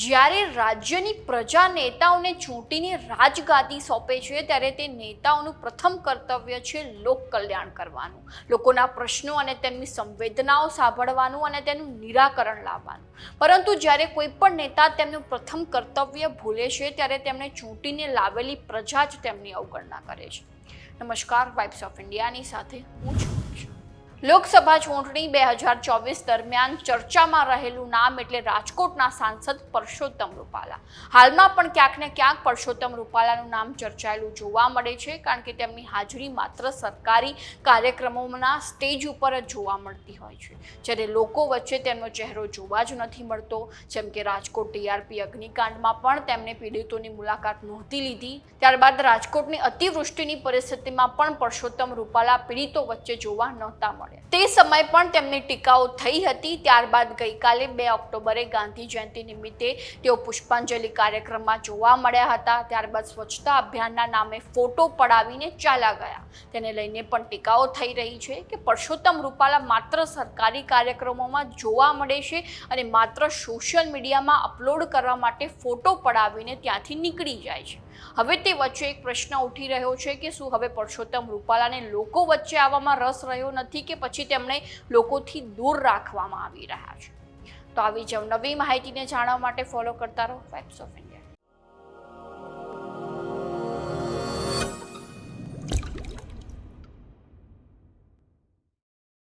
જ્યારે રાજ્યની પ્રજા નેતાઓને ચૂંટીને રાજગાદી સોંપે છે ત્યારે તે નેતાઓનું પ્રથમ કર્તવ્ય છે લોક કલ્યાણ કરવાનું, લોકોના પ્રશ્નો અને તેમની સંવેદનાઓ સાંભળવાનું અને તેનું નિરાકરણ લાવવાનું. પરંતુ જ્યારે કોઈ પણ નેતા તેમનું પ્રથમ કર્તવ્ય ભૂલે છે ત્યારે તેમણે ચૂંટીને લાવેલી પ્રજા જ તેમની અવગણના કરે છે. નમસ્કાર, વાઇબ્સ ઓફ ઇન્ડિયાની સાથે હું છું. લોકસભા ચૂંટણી 2024 દરમિયાન ચર્ચામાં રહેલું નામ એટલે રાજકોટના સાંસદ પરસોત્તમ રૂપાલા. હાલમાં પણ ક્યાંક ને ક્યાંક પરસોત્તમ રૂપાલાનું નામ ચર્ચાયેલું જોવા મળે છે, કારણ કે તેમની હાજરી માત્ર સરકારી કાર્યક્રમોના સ્ટેજ ઉપર જ જોવા મળતી હોય છે, જ્યારે લોકો વચ્ચે તેમનો ચહેરો જોવા જ નથી મળતો. જેમ કે રાજકોટ ટીઆરપી અગ્નિકાંડમાં પણ તેમણે પીડિતોની મુલાકાત નહોતી લીધી. ત્યારબાદ રાજકોટની અતિવૃષ્ટિની પરિસ્થિતિમાં પણ પરસોત્તમ રૂપાલા પીડિતો વચ્ચે જોવા નહોતા મળ્યા. તે સમયે પણ તેમની ટીકાઓ થઈ હતી. ત્યારબાદ ગઈકાલે 2 ઓક્ટોબરે ગાંધી જયંતિ નિમિત્તે તેઓ પુષ્પાંજલિ કાર્યક્રમમાં જોવા મળ્યા હતા. ત્યારબાદ સ્વચ્છતા અભિયાનના નામે ફોટો પડાવીને ચાલ્યા ગયા. તેને લઈને પણ ટીકાઓ થઈ રહી છે કે પરસોત્તમ રૂપાલા માત્ર સરકારી કાર્યક્રમોમાં જોવા મળે છે અને માત્ર સોશિયલ મીડિયામાં અપલોડ કરવા માટે ફોટો પડાવીને ત્યાંથી નીકળી જાય છે. હવે તે વચ્ચે એક પ્રશ્ન ઉઠી રહ્યો છે કે શું હવે પરસોત્તમ રૂપાલાને લોકો વચ્ચે આવવામાં રસ રહ્યો નથી કે પછી તેમણે લોકોથી દૂર રાખવામાં આવી રહ્યા છે? તો આવી જ નવી માહિતીને જાણવા માટે ફોલો કરતા રહો વાઇબ્સ ઓફ ઇન્ડિયા.